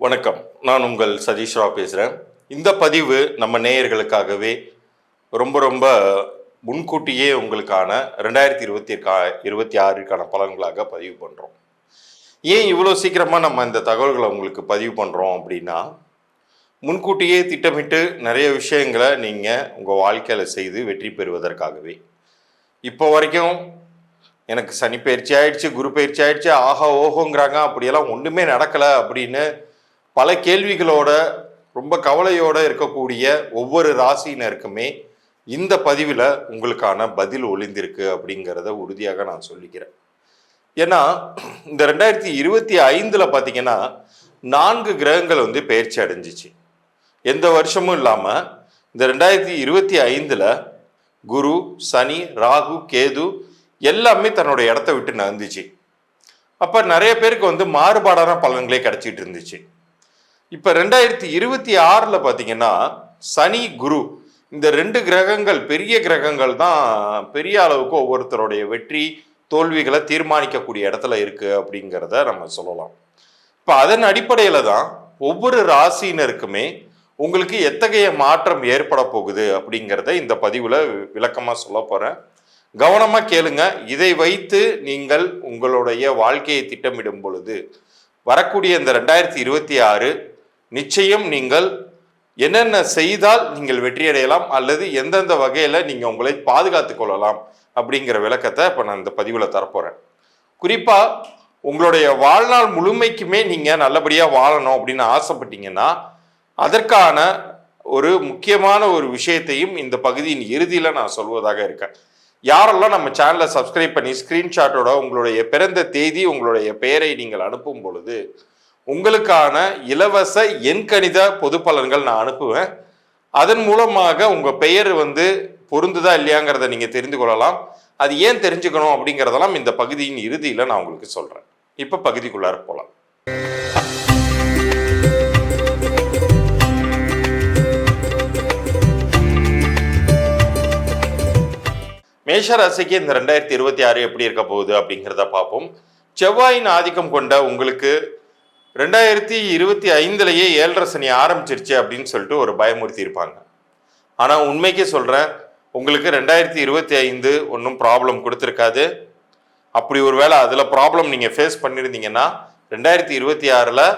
வணக்கம். நான் உங்கள் சதீஷ் ராவ் பேசுகிறேன். இந்த பதிவு நம்ம நேயர்களுக்காகவே ரொம்ப முன்கூட்டியே உங்களுக்கான 2026க்கான பலன்களாக பதிவு பண்ணுறோம். ஏன் இவ்வளோ சீக்கிரமாக நம்ம இந்த தகவல்களை உங்களுக்கு பதிவு பண்ணுறோம் அப்படின்னா, முன்கூட்டியே திட்டமிட்டு நிறைய விஷயங்களை நீங்கள் உங்கள் வாழ்க்கையில் செய்து வெற்றி பெறுவதற்காகவே. இப்போ வரைக்கும் எனக்கு சனி பயிற்சி ஆயிடுச்சு, குரு பயிற்சி ஆயிடுச்சு, ஆஹா ஓஹோங்கிறாங்க, அப்படியெல்லாம் ஒன்றுமே நடக்கலை அப்படின்னு பல கேள்விகளோட ரொம்ப கவலையோடு இருக்கக்கூடிய ஒவ்வொரு ராசியினருக்குமே இந்த பதிவில் உங்களுக்கான பதில் ஒளிந்திருக்கு அப்படிங்கிறத உறுதியாக நான் சொல்லிக்கிறேன். ஏன்னா இந்த 2025 பார்த்தீங்கன்னா 4 கிரகங்கள் பயிற்சி அடைஞ்சிச்சு. எந்த வருஷமும் இல்லாமல் இந்த 2025 குரு, சனி, ராகு, கேது எல்லாமே தன்னோட இடத்த விட்டு நகர்ந்துச்சு. அப்போ நிறைய பேருக்கு மாறுபாடான பலன்களே கிடைச்சிட்டு இருந்துச்சு. இப்போ 2026 பார்த்தீங்கன்னா சனி, குரு இந்த 2 கிரகங்கள் பெரிய கிரகங்கள் தான் பெரிய அளவுக்கு ஒவ்வொருத்தருடைய வெற்றி தோல்விகளை தீர்மானிக்கக்கூடிய இடத்துல இருக்கு அப்படிங்கிறத நம்ம சொல்லலாம். இப்போ அதன் அடிப்படையில் தான் ஒவ்வொரு ராசியினருக்குமே உங்களுக்கு எத்தகைய மாற்றம் ஏற்பட போகுது அப்படிங்கிறத இந்த பதிவில் விளக்கமாக சொல்ல போகிறேன். கவனமாக கேளுங்க. இதை வைத்து நீங்கள் உங்களுடைய வாழ்க்கையை திட்டமிடும் பொழுது வரக்கூடிய இந்த 2026 நிச்சயம் நீங்கள் என்னென்ன செய்தால் நீங்கள் வெற்றியடையலாம் அல்லது எந்தெந்த வகையில் நீங்கள் உங்களை பாதுகாத்து கொள்ளலாம் அப்படிங்கிற விளக்கத்தை இப்போ நான் இந்த பதிவில் தரப்போகிறேன். குறிப்பாக உங்களுடைய வாழ்நாள் முழுமைக்குமே நீங்கள் நல்லபடியாக வாழணும் அப்படின்னு ஆசைப்பட்டீங்கன்னா அதற்கான ஒரு முக்கியமான ஒரு விஷயத்தையும் இந்த பகுதியின் இறுதியில் நான் சொல்வதாக இருக்கேன். யாரெல்லாம் நம்ம சேனலை சப்ஸ்கிரைப் பண்ணி ஸ்க்ரீன்ஷாட்டோட உங்களுடைய பிறந்த தேதி உங்களுடைய பெயரை நீங்கள் அனுப்பும் பொழுது உங்களுக்கான இலவச எண்கணித பொது பலன்கள் நான் அனுப்புவேன். அதன் மூலமாக உங்கள் பெயர் பொருந்துதா இல்லையாங்கிறத நீங்கள் தெரிந்து கொள்ளலாம். அது ஏன் தெரிஞ்சுக்கணும் அப்படிங்கிறதெல்லாம் இந்த பகுதியின் இறுதியில் நான் உங்களுக்கு சொல்கிறேன். இப்போ பகுதிக்குள்ளார போகலாம். மேஷராசிக்கு இந்த 2026 எப்படி இருக்க போகுது அப்படிங்கிறத பார்ப்போம். செவ்வாயின் ஆதிக்கம் கொண்ட உங்களுக்கு 2025 7.5 சனி ஆரம்பிச்சிருச்சு அப்படின்னு சொல்லிட்டு ஒரு பயமுறுத்தி இருப்பாங்க. ஆனால் உண்மைக்கே சொல்கிறேன், உங்களுக்கு 2025 ஒன்றும் ப்ராப்ளம் கொடுத்துருக்காது. அப்படி ஒரு வேளை அதில் ப்ராப்ளம் நீங்கள் ஃபேஸ் பண்ணியிருந்தீங்கன்னா 2026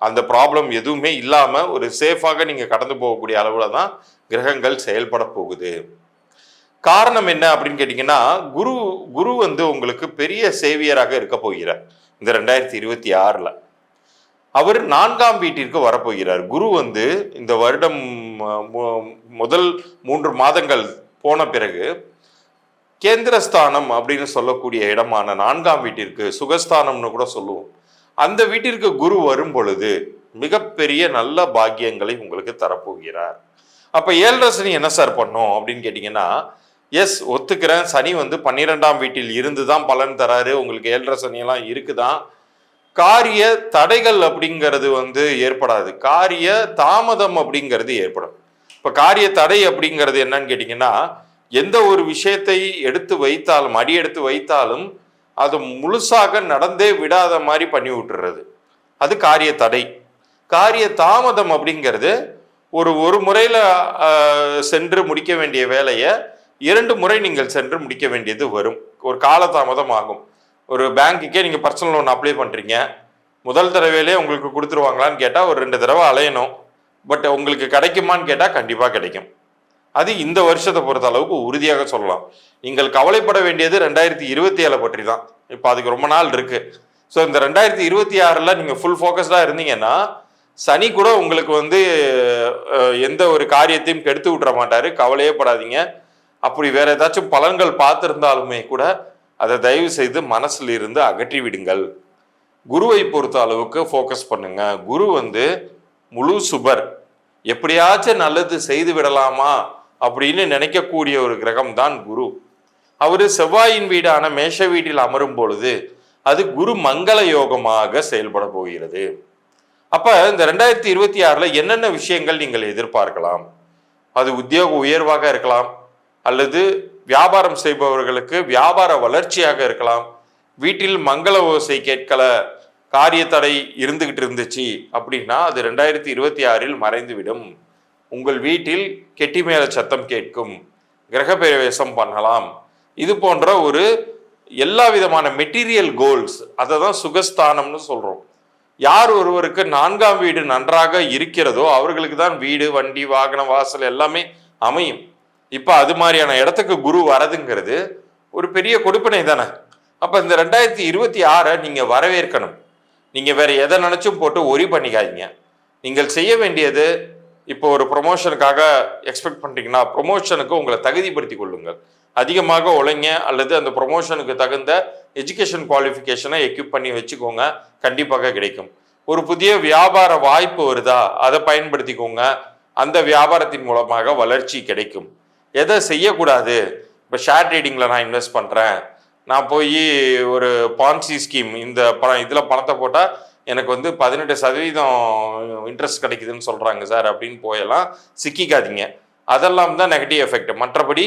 அந்த ப்ராப்ளம் எதுவுமே இல்லாமல் ஒரு சேஃபாக நீங்கள் கடந்து போகக்கூடிய அளவில் தான் கிரகங்கள் செயல்பட போகுது. காரணம் என்ன அப்படின்னு கேட்டிங்கன்னா, குரு உங்களுக்கு பெரிய சேவியராக இருக்க போகிறார். இந்த 2026 அவர் 4ஆம் வீட்டிற்கு வரப்போகிறார். குரு இந்த வருடம் முதல் 3 மாதங்கள் போன பிறகு கேந்திரஸ்தானம் அப்படின்னு சொல்லக்கூடிய இடமான 4ஆம் வீட்டிற்கு, சுகஸ்தானம்னு கூட சொல்லுவோம், அந்த வீட்டிற்கு குரு வரும் பொழுது மிகப்பெரிய நல்ல பாக்கியங்களை உங்களுக்கு தரப்போகிறார். அப்போ 7.5 சனி என்ன சார் பண்ணும் அப்படின்னு கேட்டிங்கன்னா, எஸ் ஒத்துக்கிறேன், சனி 12ஆம் வீட்டில் இருந்து தான் பலன் தராரு. உங்களுக்கு 7.5 சனியெல்லாம் இருக்குதான். காரிய தடைகள் அப்படிங்கிறது ஏற்படாது, காரிய தாமதம் அப்படிங்கிறது ஏற்படும். இப்போ காரிய தடை அப்படிங்கிறது என்னன்னு கேட்டிங்கன்னா, எந்த ஒரு விஷயத்தை எடுத்து வைத்தாலும் அடி எடுத்து வைத்தாலும் அது முழுசாக நடந்தே விடாத மாதிரி பண்ணி விட்டுறது, அது காரிய தடை. காரிய தாமதம் அப்படிங்கிறது ஒரு முறையில் சென்று முடிக்க வேண்டிய வேலையை 2 முறை நீங்கள் சென்று முடிக்க வேண்டியது வரும். ஒரு காலதாமதம் ஆகும். ஒரு பேங்க்குக்கே நீங்கள் பர்சனல் லோன் அப்ளை பண்ணுறீங்க, முதல் தடவையிலே உங்களுக்கு கொடுத்துருவாங்களான்னு கேட்டால் ஒரு 2 தடவை அலையணும். பட் உங்களுக்கு கிடைக்குமான்னு கேட்டால் கண்டிப்பாக கிடைக்கும். அது இந்த வருஷத்தை பொறுத்த அளவுக்கு உறுதியாக சொல்லலாம். நீங்கள் கவலைப்பட வேண்டியது 2027 பற்றி தான். இப்போ அதுக்கு ரொம்ப நாள் இருக்குது. ஸோ இந்த 2026 நீங்கள் ஃபுல் ஃபோக்கஸ்டாக இருந்தீங்கன்னா சனி கூட உங்களுக்கு எந்த ஒரு காரியத்தையும் கெடுத்து விட்டுற மாட்டார். கவலையே படாதீங்க. அப்படி வேற ஏதாச்சும் பலன்கள் பார்த்துருந்தாலுமே கூட அதை தயவு செய்து மனசுல இருந்து அகற்றி விடுங்கள். குருவை பொறுத்த அளவுக்கு ஃபோக்கஸ் பண்ணுங்க. குரு முழு சுபர். எப்படியாச்சும் நல்லது செய்து விடலாமா அப்படின்னு நினைக்கக்கூடிய ஒரு கிரகம் தான் குரு. அவரு செவ்வாயின் வீடான மேஷ வீட்டில் அமரும் பொழுது அது குரு மங்கள யோகமாக செயல்பட போகிறது. அப்ப இந்த 2026 என்னென்ன விஷயங்கள் நீங்கள் எதிர்பார்க்கலாம்? அது உத்தியோக உயர்வாக இருக்கலாம், அல்லது வியாபாரம் செய்பவர்களுக்கு வியாபார வளர்ச்சியாக இருக்கலாம், வீட்டில் மங்கள ஓசை கேட்கல, காரிய தடை இருந்துகிட்டு இருந்துச்சு அப்படின்னா அது 2026 மறைந்துவிடும். உங்கள் வீட்டில் கெட்டி மேல சத்தம் கேட்கும், கிரகப்பிரவேசம் பண்ணலாம். இது போன்ற ஒரு எல்லா விதமான மெட்டீரியல் கோல்ஸ், அதை தான் சுகஸ்தானம்னு சொல்றோம். யார் ஒருவருக்கு 4ஆம் வீடு நன்றாக இருக்கிறதோ அவர்களுக்கு தான் வீடு, வண்டி, வாகனம், வாசல் எல்லாமே அமையும். இப்ப அது மாதிரியான இடத்துக்கு குரு வரதுங்கிறது ஒரு பெரிய கொடுப்பனை தானே. அப்ப இந்த 2026 நீங்க வரவேற்கணும். நீங்க வேற எதை நினைச்சும் போட்டு ஒரி பண்ணிக்காதீங்க. நீங்கள் செய்ய வேண்டியது, இப்போ ஒரு ப்ரொமோஷனுக்காக எக்ஸ்பெக்ட் பண்றீங்கன்னா ப்ரொமோஷனுக்கு உங்களை தகுதிப்படுத்திக் கொள்ளுங்கள். அதிகமாக உழைங்க, அல்லது அந்த ப்ரொமோஷனுக்கு தகுந்த எஜுகேஷன் குவாலிஃபிகேஷனை எக்யூப் பண்ணி வச்சுக்கோங்க, கண்டிப்பாக கிடைக்கும். ஒரு புதிய வியாபார வாய்ப்பு வருதா, அதை பயன்படுத்திக்கோங்க, அந்த வியாபாரத்தின் மூலமாக வளர்ச்சி கிடைக்கும். எதை செய்யக்கூடாது, இப்போ ஷேர் ட்ரேடிங்கில் நான் இன்வெஸ்ட் பண்ணுறேன், நான் போய் ஒரு பான்சி ஸ்கீம் இந்த இதில் பணத்தை போட்டால் எனக்கு 18% இன்ட்ரெஸ்ட் கிடைக்குதுன்னு சொல்கிறாங்க சார் அப்படின்னு போயெல்லாம் சிக்கிக்காதீங்க. அதெல்லாம் தான் நெகட்டிவ் எஃபெக்ட். மற்றபடி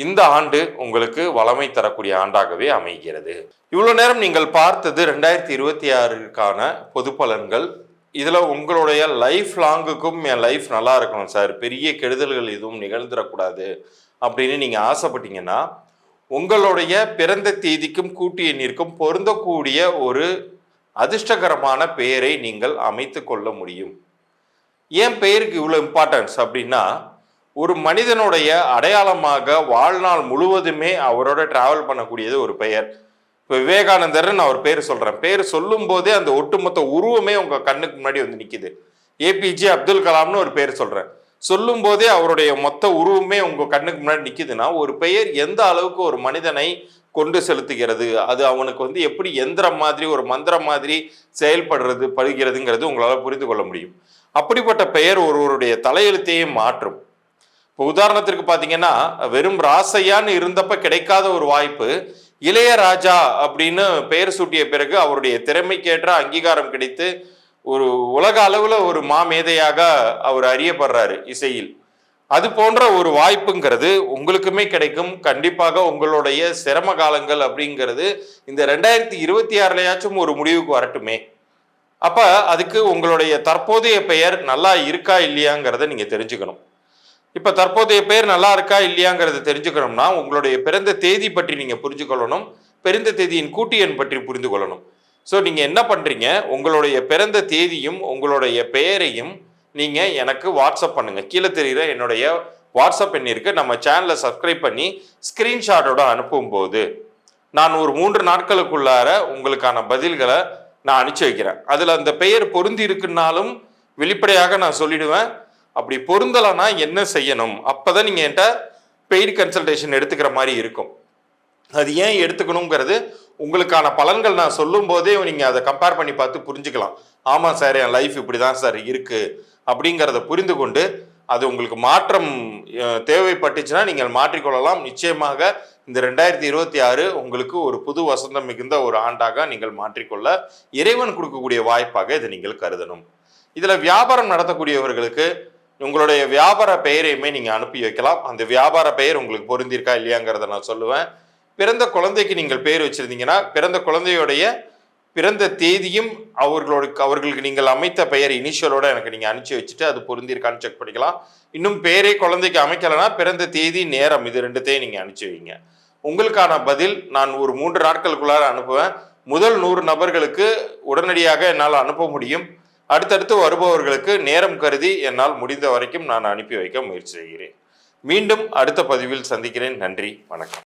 இந்த ஆண்டு உங்களுக்கு வளமை தரக்கூடிய ஆண்டாகவே அமைகிறது. இவ்வளோ நேரம் நீங்கள் பார்த்தது 2026க்கான பொது பலன்கள். இதில் உங்களுடைய லைஃப் லாங்குக்கும் என் லைஃப் நல்லா இருக்கணும் சார், பெரிய கெடுதல்கள் எதுவும் நிகழ்ந்துடக்கூடாது அப்படின்னு நீங்கள் ஆசைப்பட்டீங்கன்னா உங்களுடைய பிறந்த தேதிக்கும் கூட்டு எண்ணிற்கும் பொருந்தக்கூடிய ஒரு அதிர்ஷ்டகரமான பெயரை நீங்கள் அமைத்து கொள்ள முடியும். ஏன் பெயருக்கு இவ்வளோ இம்பார்ட்டன்ஸ் அப்படின்னா, ஒரு மனிதனுடைய அடையாளமாக வாழ்நாள் முழுவதுமே அவரோட டிராவல் பண்ணக்கூடியது ஒரு பெயர். இப்போ விவேகானந்தர்னு நான் ஒரு பேர் சொல்கிறேன், பேர் சொல்லும் போதே அந்த ஒட்டுமொத்த உருவமே உங்கள் கண்ணுக்கு முன்னாடி நிற்கிது. ஏபிஜே அப்துல் கலாம்னு ஒரு பேர் சொல்கிறேன், சொல்லும் போதே அவருடைய மொத்த உருவமே உங்கள் கண்ணுக்கு முன்னாடி நிற்கிதுன்னா ஒரு பெயர் எந்த அளவுக்கு ஒரு மனிதனை கொண்டு செலுத்துகிறது, அது அவனுக்கு எப்படி எந்திரம் மாதிரி ஒரு மந்திரம் மாதிரி படுகிறதுங்கிறது உங்களால் புரிந்து கொள்ள முடியும். அப்படிப்பட்ட பெயர் ஒருவருடைய தலையெழுத்தையே மாற்றும். இப்போ உதாரணத்திற்கு பார்த்தீங்கன்னா, வெறும் ராசையான்னு இருந்தப்ப கிடைக்காத ஒரு வாய்ப்பு இளையராஜா அப்படின்னு பெயர் சூட்டிய பிறகு அவருடைய திறமைக்கேற்ற அங்கீகாரம் கிடைத்து ஒரு உலக அளவில் ஒரு மாமேதையாக அவர் அறியப்படுறாரு இசையில். அது போன்ற ஒரு வாய்ப்புங்கிறது உங்களுக்குமே கிடைக்கும். கண்டிப்பாக உங்களுடைய சிரம காலங்கள் அப்படிங்கிறது இந்த 2026லயாச்சும் ஒரு முடிவுக்கு வரட்டுமே. அப்ப அதுக்கு உங்களுடைய தற்போதைய பெயர் நல்லா இருக்கா இல்லையாங்கிறத நீங்க தெரிஞ்சுக்கணும். இப்ப தற்போதைய பெயர் நல்லா இருக்கா இல்லையாங்கிறத தெரிஞ்சுக்கணும்னா உங்களுடைய பிறந்த தேதி பற்றி நீங்க புரிஞ்சு கொள்ளணும், பிறந்த தேதியின் கூட்டு எண் பற்றி புரிந்து கொள்ளணும். ஸோ நீங்க என்ன பண்றீங்க, உங்களுடைய பிறந்த தேதியும் உங்களுடைய பெயரையும் நீங்க எனக்கு வாட்ஸ்அப் பண்ணுங்க. கீழே தெரிகிற என்னுடைய வாட்ஸ்அப் எண்ணிற்கு நம்ம சேனலை சப்ஸ்கிரைப் பண்ணி ஸ்கிரீன்ஷாட்டோட அனுப்பும்போது நான் ஒரு 3 நாட்களுக்குள்ளார உங்களுக்கான பதில்களை நான் அனுப்பிச்சு வைக்கிறேன். அதுல அந்த பெயர் பொருந்தி இருக்குன்னாலும் வெளிப்படையாக நான் சொல்லிடுவேன். அப்படி பொருந்தலைன்னா என்ன செய்யணும், அப்பதான் நீங்க என்கிட்ட பெய்டு கன்சல்டேஷன் எடுத்துக்கிற மாதிரி இருக்கும். அது ஏன் எடுத்துக்கணுங்கிறது உங்களுக்கான பலன்கள் நான் சொல்லும் போதே நீங்க அதை கம்பேர் பண்ணி பார்த்து புரிஞ்சுக்கலாம். ஆமா சார், என் லைஃப் இப்படிதான் சார் இருக்கு அப்படிங்கிறத புரிந்து கொண்டு அது உங்களுக்கு மாற்றம் தேவைப்பட்டுச்சுன்னா நீங்கள் மாற்றிக்கொள்ளலாம். நிச்சயமாக இந்த 2026 உங்களுக்கு ஒரு புது வசந்தம் மிகுந்த ஒரு ஆண்டாக நீங்கள் மாற்றிக்கொள்ள இறைவன் கொடுக்கக்கூடிய வாய்ப்பாக இதை நீங்கள் கருதணும். இதுல வியாபாரம் நடத்தக்கூடியவர்களுக்கு உங்களுடைய வியாபார பெயரையுமே நீங்க அனுப்பி வைக்கலாம். அந்த வியாபார பெயர் உங்களுக்கு பொருந்திருக்கா இல்லையாங்கிறத நான் சொல்லுவேன். பிறந்த குழந்தைக்கு நீங்கள் பெயர் வச்சிருந்தீங்கன்னா பிறந்த குழந்தையுடைய பிறந்த தேதியும் அவர்களுக்கு நீங்கள் அமைத்த பெயர் இனிஷியலோட எனக்கு நீங்க அனுப்பிச்சு வச்சுட்டு அது பொருந்திருக்கான்னு செக் பண்ணிக்கலாம். இன்னும் பெயரே குழந்தைக்கு அமைக்கலைன்னா பிறந்த தேதி, நேரம், இது 2த்தையும் நீங்க அனுப்பிச்சு வைங்க. உங்களுக்கான பதில் நான் ஒரு 3 நாட்களுக்குள்ளார அனுப்புவேன். முதல் 100 நபர்களுக்கு உடனடியாக என்னால் அனுப்ப முடியும். அடுத்தடுத்து வருபவர்களுக்கு நேரம் கருதி என்னால் முடிந்த வரைக்கும் நான் அனுப்பி வைக்க முயற்சி செய்கிறேன். மீண்டும் அடுத்த பதிவில் சந்திக்கிறேன். நன்றி, வணக்கம்.